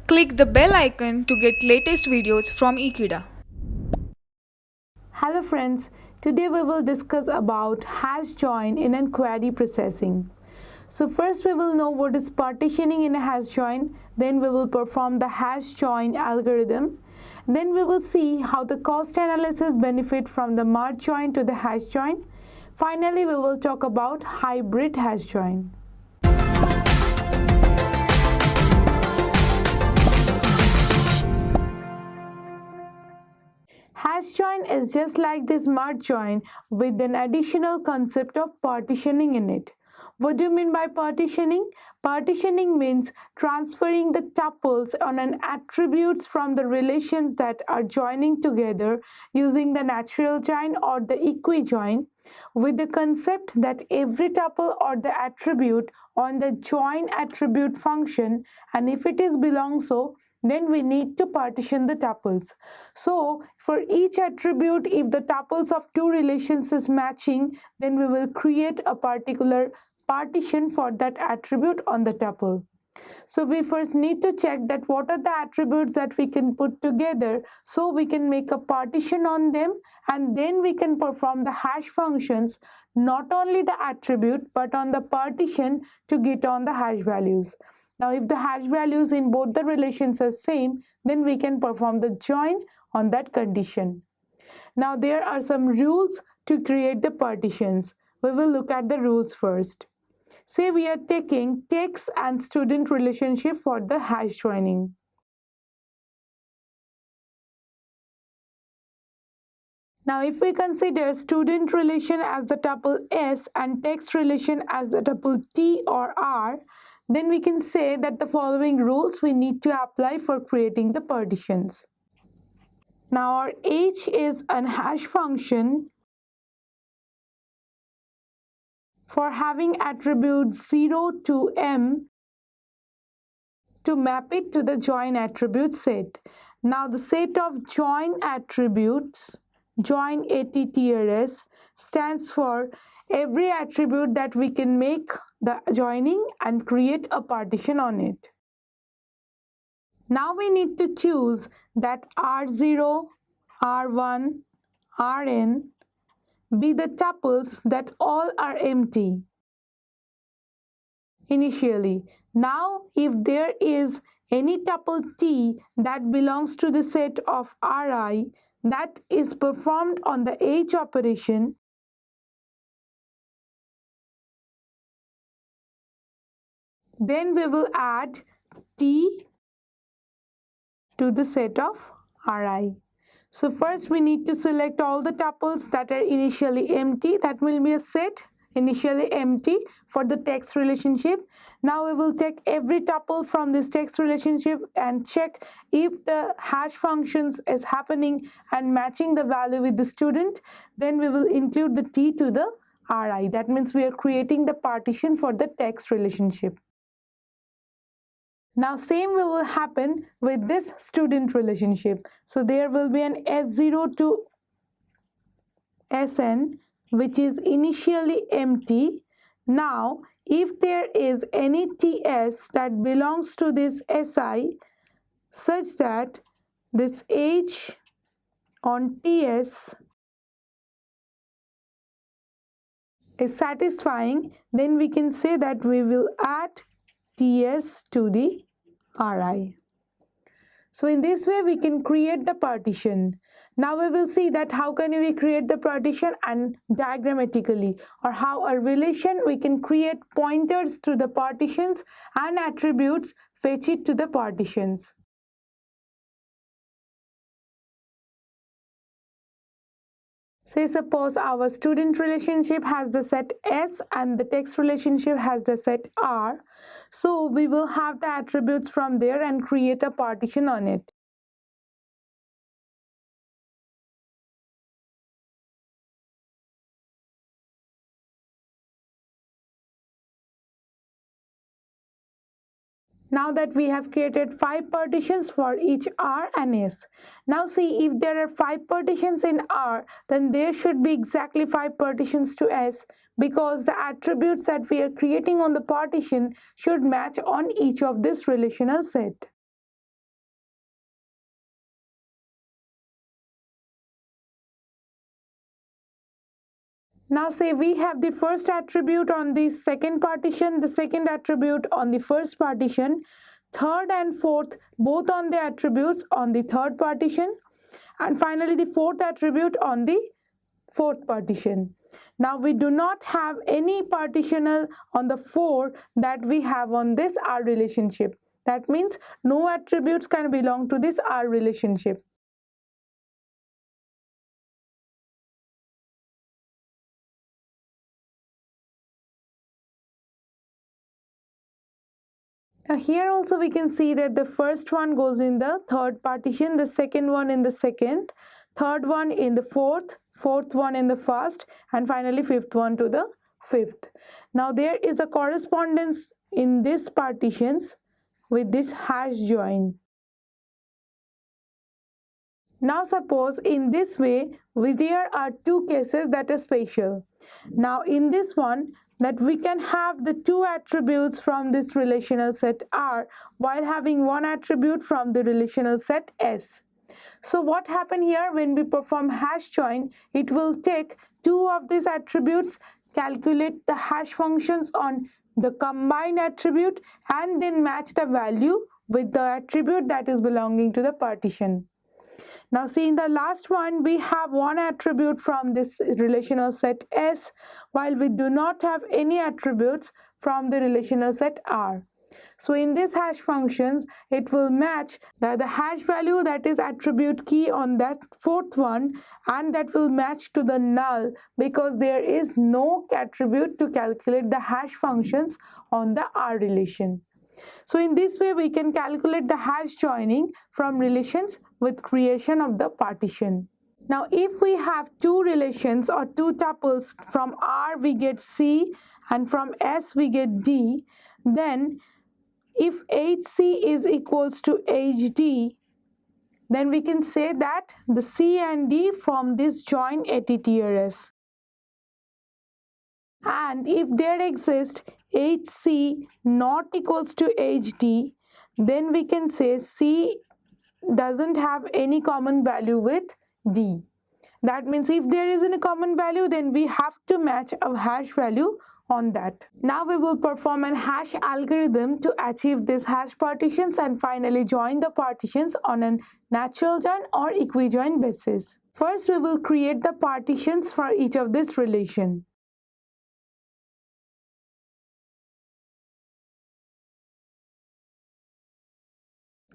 Click the bell icon to get latest videos from Ekeeda. Hello friends, today we will discuss about hash join in a query processing. So first we will know what is partitioning in a hash join, then we will perform the hash join algorithm, then we will see how the cost analysis benefit from the merge join to the hash join. Finally, we will talk about hybrid hash join. Hash join is just like this merge join with an additional concept of partitioning in it. What do you mean by partitioning? Partitioning means transferring the tuples on an attributes from the relations that are joining together using the natural join or the equi-join with the concept that every tuple or the attribute on the join attribute function, and if it is belongs so, then we need to partition the tuples. So for each attribute, if the tuples of two relations is matching, then we will create a particular partition for that attribute on the tuple. So we first need to check that what are the attributes that we can put together, so we can make a partition on them, and then we can perform the hash functions not only the attribute but on the partition to get on the hash values. Now if the hash values in both the relations are same, then we can perform the join on that condition. Now there are some rules to create the partitions. We will look at the rules first. Say we are taking text and student relationship for the hash joining. Now if we consider student relation as the tuple S and text relation as the tuple T or R, then we can say that the following rules we need to apply for creating the partitions. Now our H is an hash function for having attributes 0 to M to map it to the join attribute set. Now the set of join attributes, join ATTRS, stands for every attribute that we can make the joining and create a partition on it. Now we need to choose that R0, R1, Rn be the tuples that all are empty initially. Now if there is any tuple T that belongs to the set of Ri that is performed on the H operation, then we will add T to the set of Ri. So first we need to select all the tuples that are initially empty. That will be a set initially empty for the text relationship. Now we will take every tuple from this text relationship and check if the hash functions is happening and matching the value with the student. Then we will include the T to the Ri. That means we are creating the partition for the text relationship. Now same will happen with this student relationship. So there will be an S0 to Sn which is initially empty. Now if there is any Ts that belongs to this Si such that this H on Ts is satisfying, then we can say that we will add Ts to the Ri. So in this way we can create the partition. Now we will see that how can we create the partition and diagrammatically, or how a relation we can create pointers to the partitions and attributes fetch it to the partitions. Say suppose our student relationship has the set S and the text relationship has the set R. So we will have the attributes from there and create a partition on it. Now that we have created 5 partitions for each R and S. Now see, if there are 5 partitions in R, then there should be exactly 5 partitions to S, because the attributes that we are creating on the partition should match on each of this relational set. Now say we have the first attribute on the second partition, the second attribute on the first partition, third and fourth both on the attributes on the third partition, and finally the fourth attribute on the fourth partition. Now we do not have any partitional on the 4 that we have on this R relationship. That means no attributes can belong to this R relationship. Now here also we can see that the first one goes in the third partition, the second one in the second, third one in the fourth, fourth one in the first, and finally fifth one to the fifth. Now there is a correspondence in these partitions with this hash join. Now suppose in this way there are two cases that are special. Now in this one that we can have the two attributes from this relational set R while having one attribute from the relational set S. So what happened here when we perform hash join, it will take two of these attributes, calculate the hash functions on the combined attribute and then match the value with the attribute that is belonging to the partition. Now see in the last one we have one attribute from this relational set S while we do not have any attributes from the relational set R. So in this hash functions it will match the hash value that is attribute key on that fourth one, and that will match to the null because there is no attribute to calculate the hash functions on the R relation. So in this way we can calculate the hash joining from relations with creation of the partition. Now if we have two relations or two tuples, from R we get C and from S we get D, then if HC is equals to HD, then we can say that the C and D form this join ATTRS. And if there exists HC not equals to HD, then we can say C doesn't have any common value with D. That means if there isn't a common value, then we have to match a hash value on that. Now we will perform an hash algorithm to achieve these hash partitions and finally join the partitions on a natural join or equijoin basis. First we will create the partitions for each of this relation.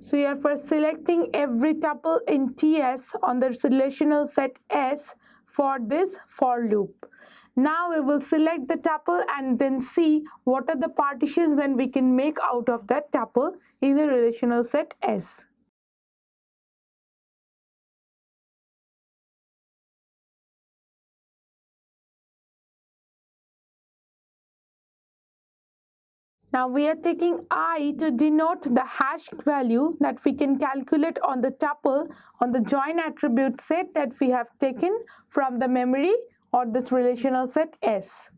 So you are first selecting every tuple in TS on the relational set S for this for loop. Now we will select the tuple and then see what are the partitions then we can make out of that tuple in the relational set S. Now we are taking I to denote the hash value that we can calculate on the tuple on the join attribute set that we have taken from the memory or this relational set S.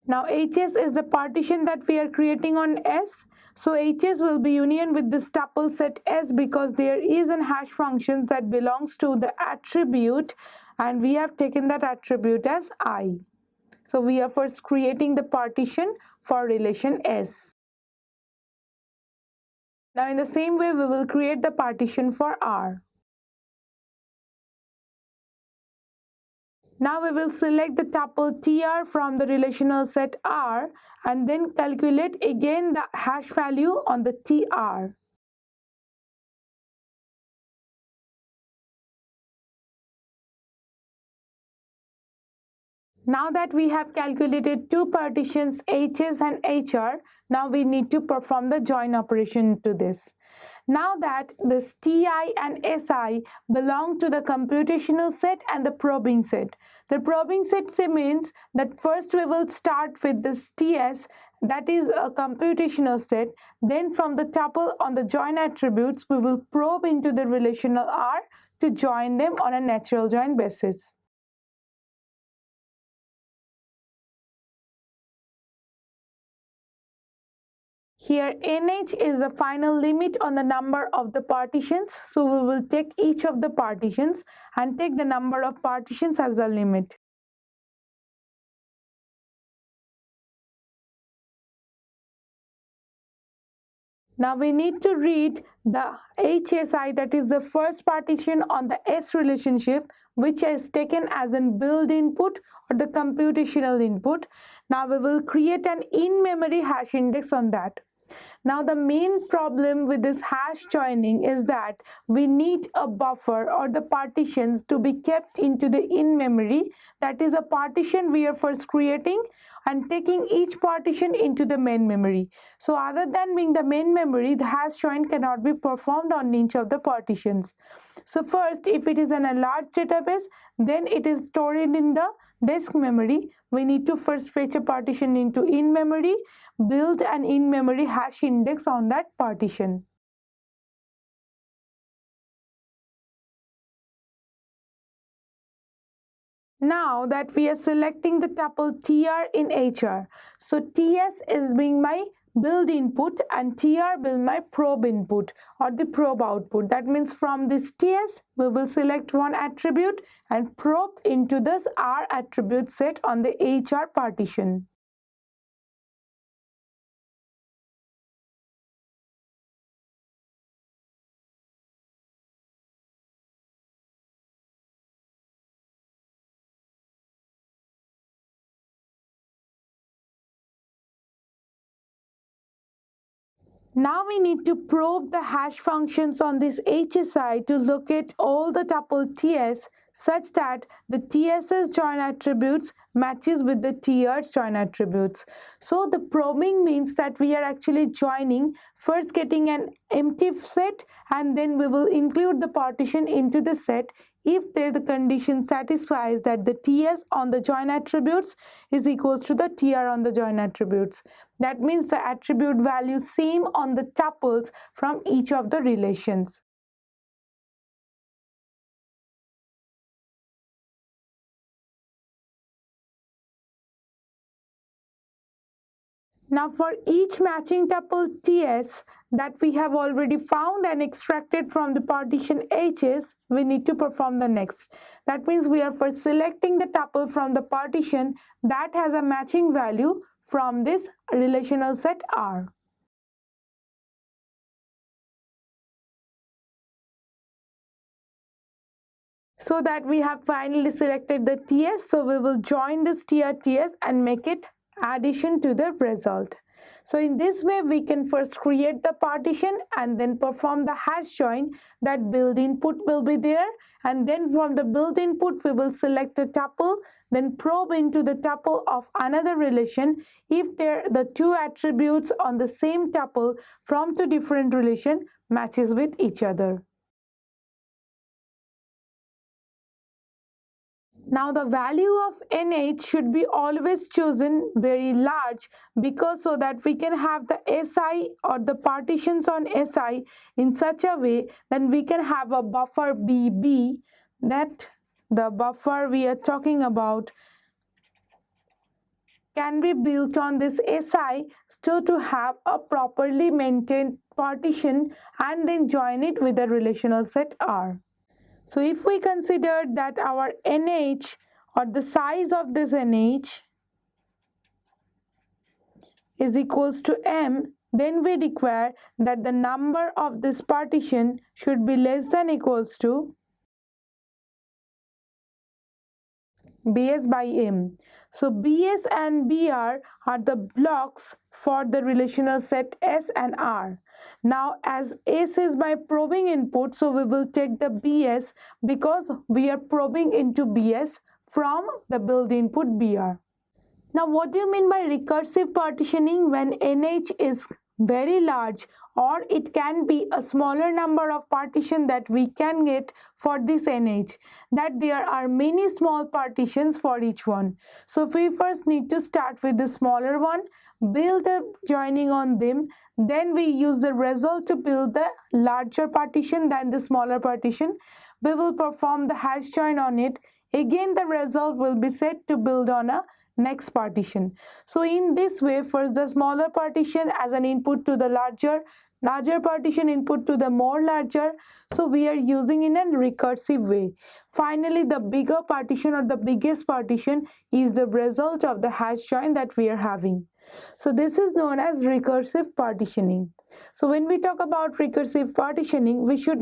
Now HS is the partition that we are creating on S. So HS will be union with this tuple set S because there is an hash function that belongs to the attribute and we have taken that attribute as I. So we are first creating the partition for relation S. Now in the same way we will create the partition for R. Now we will select the tuple TR from the relational set R and then calculate again the hash value on the TR. Now that we have calculated two partitions HS and HR, now we need to perform the join operation to this. Now that this TI and SI belong to the computational set and the probing set. The probing set means that first we will start with this TS, that is a computational set. Then from the tuple on the join attributes, we will probe into the relational R to join them on a natural join basis. Here NH is the final limit on the number of the partitions. So we will take each of the partitions and take the number of partitions as the limit. Now we need to read the HSI, that is the first partition on the S relationship, which is taken as an build input or the computational input. Now we will create an in-memory hash index on that. Now the main problem with this hash joining is that we need a buffer or the partitions to be kept into the in-memory. That is a partition we are first creating and taking each partition into the main memory. So other than being the main memory, the hash join cannot be performed on each of the partitions. So first, if it is in a large database, then it is stored in the disk memory. We need to first fetch a partition into in-memory, build an in-memory hash index on that partition. Now that we are selecting the tuple tr in HR, so ts is being my build input and tr will my probe input or the probe output. That means from this ts we will select one attribute and probe into this r attribute set on the HR partition. Now we need to probe the hash functions on this HSI to locate all the tuple TS such that the TS's join attributes matches with the TR's join attributes. So the probing means that we are actually joining, first getting an empty set and then we will include the partition into the set if the condition satisfies that the TS on the join attributes is equals to the TR on the join attributes. That means the attribute value same on the tuples from each of the relations. Now for each matching tuple TS that we have already found and extracted from the partition HS, we need to perform the next. That means we are first selecting the tuple from the partition that has a matching value from this relational set R. So that we have finally selected the TS, so we will join this TS and make it addition to the result. So in this way we can first create the partition and then perform the hash join. That build input will be there and then from the build input we will select a tuple, then probe into the tuple of another relation if the two attributes on the same tuple from two different relation matches with each other. Now the value of NH should be always chosen very large because so that we can have the SI or the partitions on SI in such a way that we can have a buffer BB, that the buffer we are talking about can be built on this SI so to have a properly maintained partition and then join it with the relational set R. So if we consider that our NH or the size of this NH is equals to M, then we require that the number of this partition should be less than equals to BS by M. So BS and BR are the blocks for the relational set S and R. Now as S is my probing input, so we will take the BS because we are probing into BS from the build input BR. Now what do you mean by recursive partitioning when NH is very large, or it can be a smaller number of partition that we can get for this NH, that there are many small partitions for each one. So we first need to start with the smaller one, build the joining on them, then we use the result to build the larger partition than the smaller partition. We will perform the hash join on it. Again the result will be set to build on a next partition. So in this way, first the smaller partition as an input to the larger partition input to the more larger. So we are using in a recursive way. Finally, the bigger partition or the biggest partition is the result of the hash join that we are having. So this is known as recursive partitioning. So when we talk about recursive partitioning, we should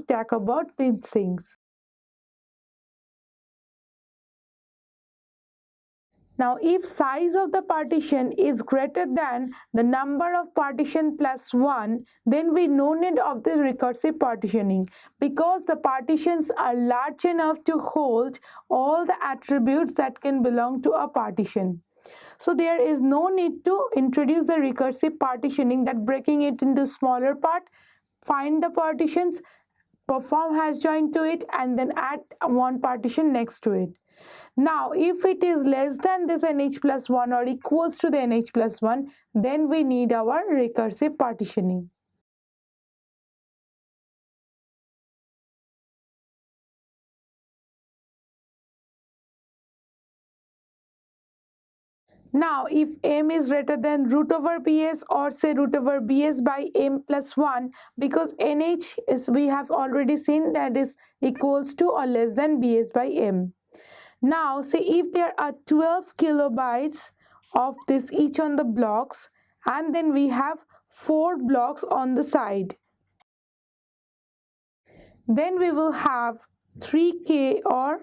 talk about these things. Now, if size of the partition is greater than the number of partition plus 1, then we no need of the recursive partitioning, because the partitions are large enough to hold all the attributes that can belong to a partition. So there is no need to introduce the recursive partitioning, that breaking it into smaller part, find the partitions, perform hash join to it, and then add one partition next to it. Now, if it is less than this nh plus 1 or equals to the nh plus 1, then we need our recursive partitioning. Now, if m is greater than root over bs, or say root over bs by m plus 1, because nh is, we have already seen, that is equals to or less than bs by m. Now, say if there are 12 kilobytes of this each on the blocks, and then we have 4 blocks on the side, then we will have 3K or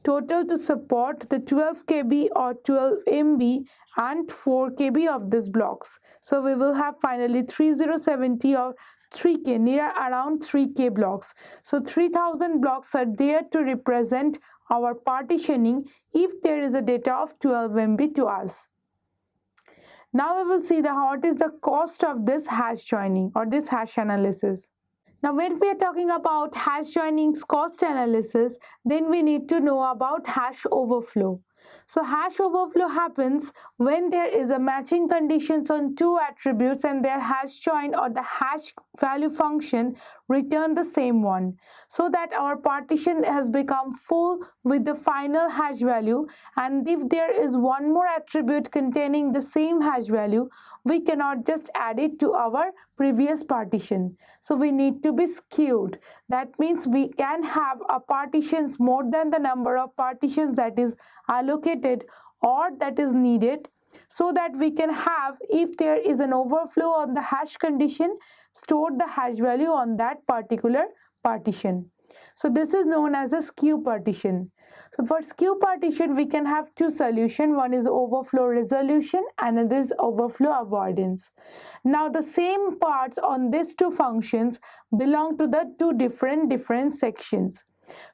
total to support the 12 KB or 12 MB and 4 KB of these blocks. So we will have finally 3070 or 3K, near around 3K blocks. So 3000 blocks are there to represent our partitioning if there is a data of 12 MB to us. Now we will see what is the cost of this hash joining or this hash analysis. Now, when we are talking about hash joining's cost analysis, then we need to know about hash overflow. So hash overflow happens when there is a matching conditions on two attributes and their hash join or the hash value function return the same one, so that our partition has become full with the final hash value. And if there is one more attribute containing the same hash value, we cannot just add it to our previous partition. So we need to be skewed. That means we can have a partitions more than the number of partitions that is allocated or that is needed, so that we can have, if there is an overflow on the hash condition, store the hash value on that particular partition. So this is known as a skew partition. So for skew partition, we can have two solutions. One is overflow resolution and another is overflow avoidance. Now the same parts on these two functions belong to the two different sections.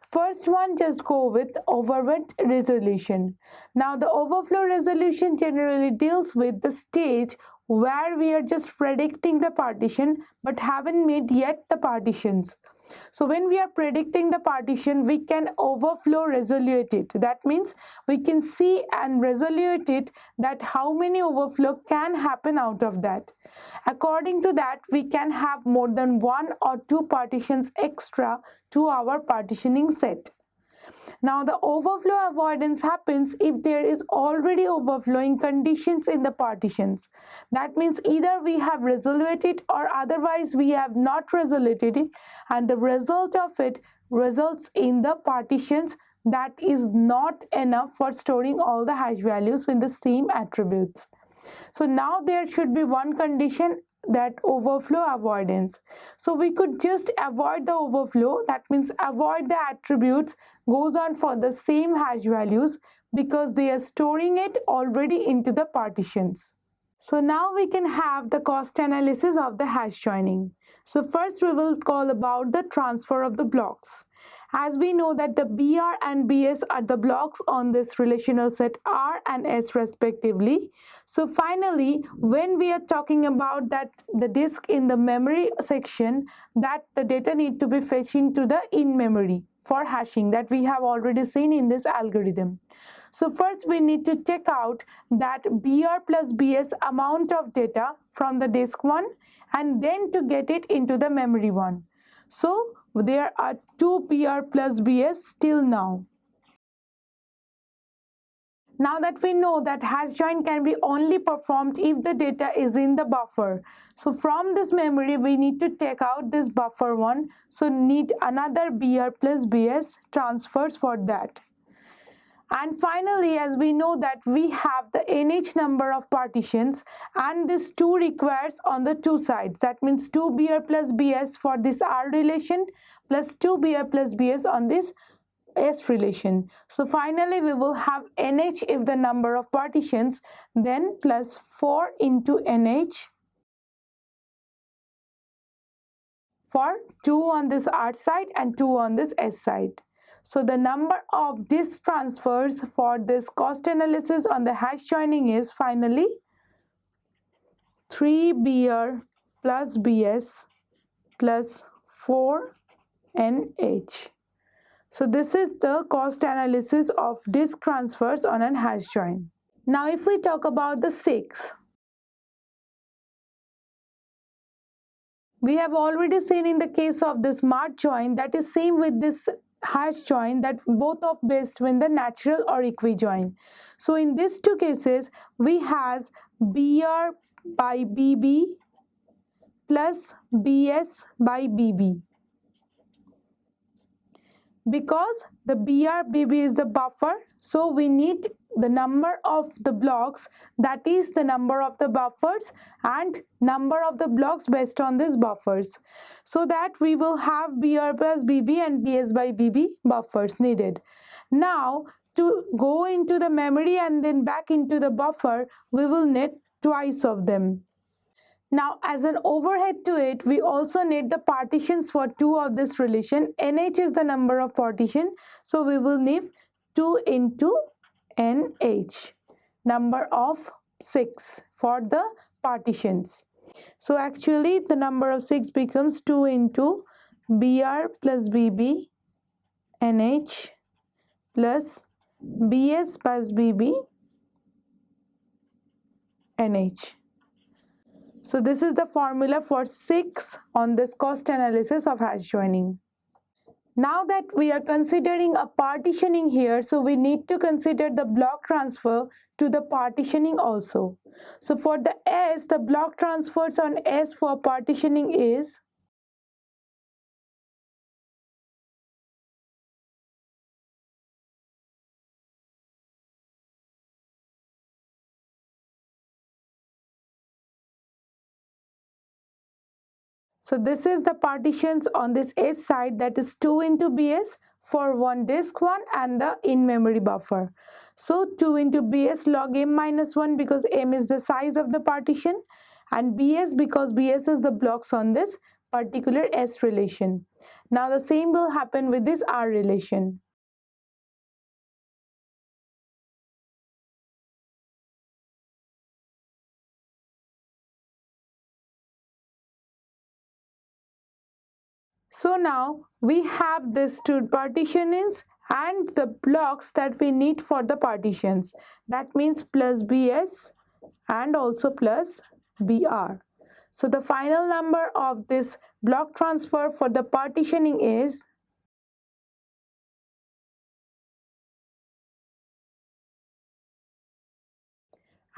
First one, just go with overflow resolution. Now the overflow resolution generally deals with the stage where we are just predicting the partition but haven't made yet the partitions. So when we are predicting the partition, we can overflow resolute it. That means we can see and resolute it, that how many overflow can happen out of that. According to that, we can have more than one or two partitions extra to our partitioning set. Now the overflow avoidance happens if there is already overflowing conditions in the partitions. That means either we have resolved it or otherwise we have not resolved it, and the result of it results in the partitions that is not enough for storing all the hash values with the same attributes. So now there should be one condition, that overflow avoidance. So we could just avoid the overflow, that means avoid the attributes goes on for the same hash values, because they are storing it already into the partitions. So now we can have the cost analysis of the hash joining. So first we will call about the transfer of the blocks. As we know that the BR and BS are the blocks on this relational set R and S respectively. So finally, when we are talking about that the disk in the memory section, that the data need to be fetched into the in-memory for hashing, that we have already seen in this algorithm. So first we need to check out that BR plus BS amount of data from the disk one, and then to get it into the memory one. So there are 2 BR plus BS till now. Now that we know that hash join can be only performed if the data is in the buffer. So from this memory we need to take out this buffer one. So need another BR plus BS transfers for that. And finally, as we know that we have the NH number of partitions and this 2 requires on the two sides. That means 2 BR plus BS for this R relation plus 2 BR plus BS on this S relation. So finally we will have NH if the number of partitions, then plus 4 into NH for 2 on this R side and 2 on this S side. So the number of disk transfers for this cost analysis on the hash joining is finally 3 BR plus BS plus 4 NH. So this is the cost analysis of disk transfers on an hash join. Now if we talk about the 6, we have already seen in the case of this smart join that is same with this hash join that both of based when the natural or equijoin. So in these two cases we has BR by BB plus BS by BB. Because the BRBB is the buffer, so we need the number of the blocks, that is the number of the buffers and number of the blocks based on these buffers, so that we will have BR plus BB and BS by BB buffers needed. Now to go into the memory and then back into the buffer, we will need twice of them. Now as an overhead to it, we also need the partitions for 2 of this relation. NH is the number of partition, so we will need 2 into NH, number of 6 for the partitions. So actually the number of 6 becomes 2 into BR plus BB NH plus BS plus BB NH. So this is the formula for 6 on this cost analysis of hash joining. Now that we are considering a partitioning here, so we need to consider the block transfer to the partitioning also. So for the S, the block transfers on S for partitioning is so this is the partitions on this S side, that is 2 into BS for one disk one and the in-memory buffer. So 2 into BS log M minus 1 because M is the size of the partition, and BS because BS is the blocks on this particular S relation. Now the same will happen with this R relation. So now we have this two partitions and the blocks that we need for the partitions. That means plus BS and also plus BR. So the final number of this block transfer for the partitioning is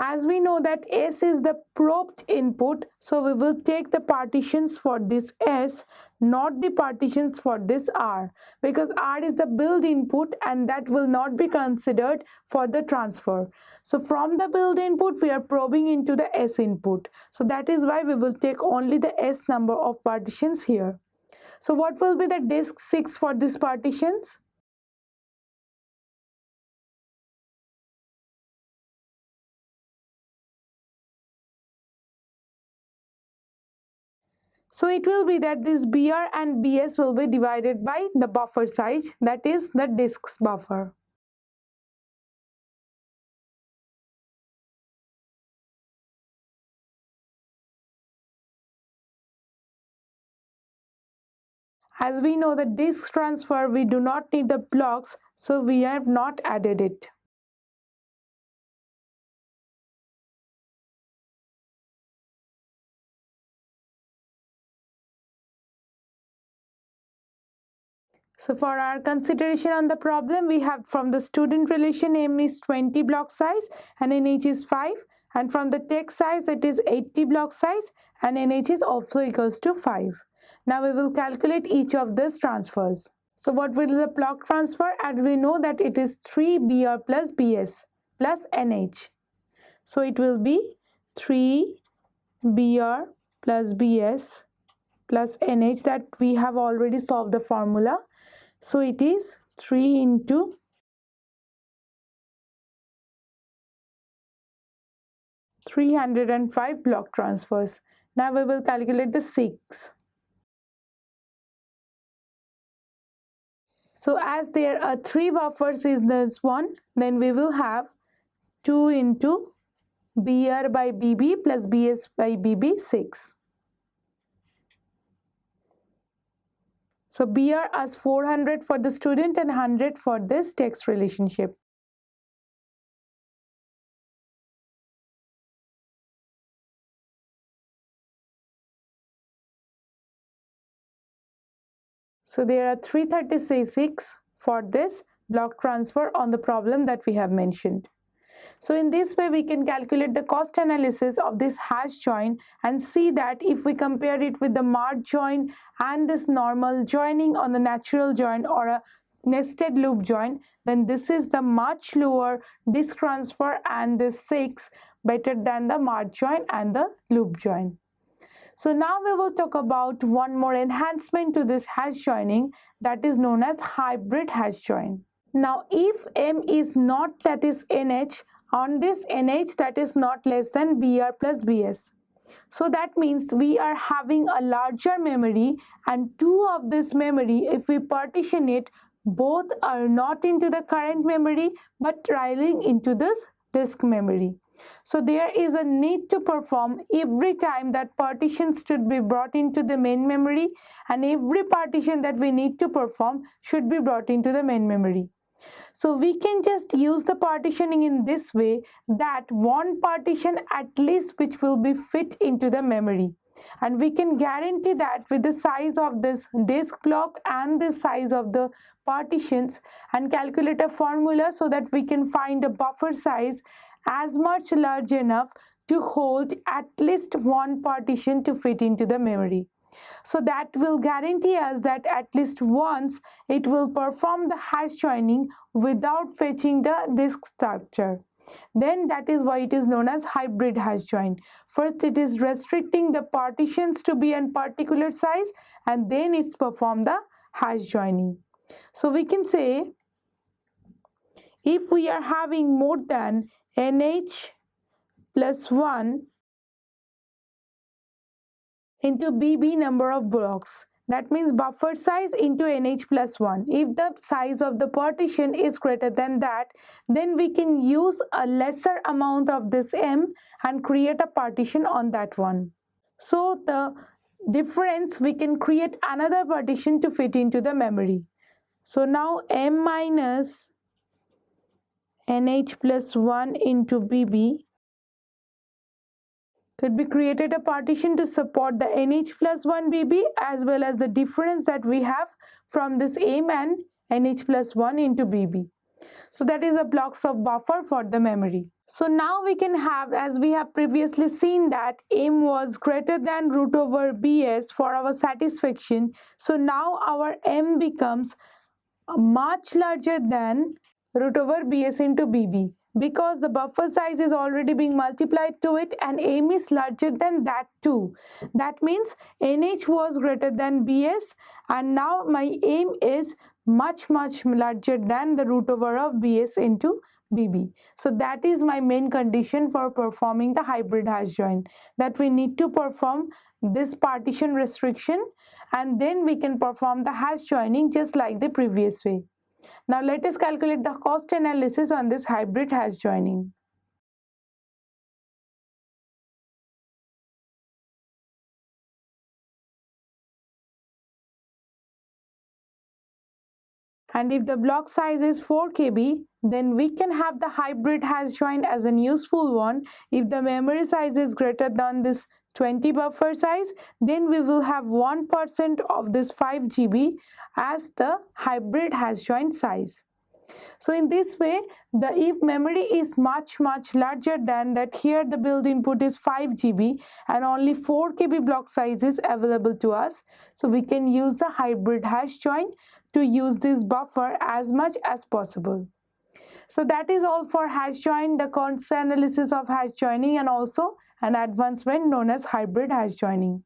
as we know that S is the probed input, so we will take the partitions for this S, not the partitions for this R, because R is the build input and that will not be considered for the transfer. So from the build input we are probing into the S input. So that is why we will take only the S number of partitions here. So what will be the disk 6 for these partitions? So it will be that this BR and BS will be divided by the buffer size, that is the disk's buffer. As we know the disk transfer, we do not need the blocks, so we have not added it. So for our consideration on the problem, we have from the student relation M is 20 block size and NH is 5, and from the text size it is 80 block size and NH is also equals to 5. Now we will calculate each of these transfers. So what will the block transfer? And we know that it is 3BR plus BS plus NH. So it will be 3BR plus BS plus NH, that we have already solved the formula. So it is 3 into 305 block transfers. Now we will calculate the 6. So as there are 3 buffers in this one, then we will have 2 into BR by BB plus BS by BB 6. So BR as 400 for the student and 100 for this text relationship. So there are 336 for this block transfer on the problem that we have mentioned. So in this way we can calculate the cost analysis of this hash join and see that if we compare it with the marked join and this normal joining on the natural join or a nested loop join, then this is the much lower disk transfer and this 6 better than the marked join and the loop join. So now we will talk about one more enhancement to this hash joining, that is known as hybrid hash join. Now if M is not, that is NH, on this NH that is not less than BR plus BS. So that means we are having a larger memory, and two of this memory, if we partition it, both are not into the current memory but trailing into this disk memory. So there is a need to perform every time that partitions should be brought into the main memory, and every partition that we need to perform should be brought into the main memory. So we can just use the partitioning in this way, that one partition at least which will be fit into the memory, and we can guarantee that with the size of this disk block and the size of the partitions, and calculate a formula so that we can find a buffer size as much large enough to hold at least one partition to fit into the memory. So that will guarantee us that at least once it will perform the hash joining without fetching the disk structure. Then that is why it is known as hybrid hash join. First it is restricting the partitions to be in particular size, and then it's perform the hash joining. So we can say if we are having more than NH plus 1 into BB number of blocks, that means buffer size into NH plus 1. If the size of the partition is greater than that, then we can use a lesser amount of this M and create a partition on that one. So the difference, we can create another partition to fit into the memory. So now M minus NH plus 1 into BB could be created a partition to support the NH plus 1 BB as well as the difference that we have from this M and NH plus 1 into BB. So that is a blocks of buffer for the memory. So now we can have, as we have previously seen, that M was greater than root over BS for our satisfaction. So now our M becomes much larger than root over BS into BB, because the buffer size is already being multiplied to it and M is larger than that too. That means NH was greater than BS, and now my M is much larger than the root over of BS into BB. So that is my main condition for performing the hybrid hash join, that we need to perform this partition restriction and then we can perform the hash joining just like the previous way. Now let us calculate the cost analysis on this hybrid hash joining. And if the block size is 4 KB, then we can have the hybrid hash join as an useful one if the memory size is greater than this 20 buffer size, then we will have 1% of this 5 GB as the hybrid hash join size. So in this way, the if memory is much larger than that, here the build input is 5 GB and only 4 KB block size is available to us. So we can use the hybrid hash join to use this buffer as much as possible. So that is all for hash join, the concept analysis of hash joining, and also an advancement known as hybrid hash joining.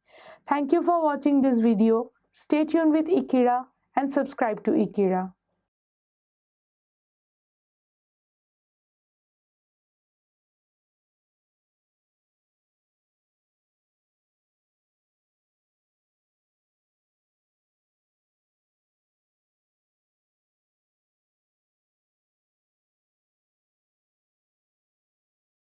Thank you for watching this video. Stay tuned with Ekeeda and subscribe to Ekeeda.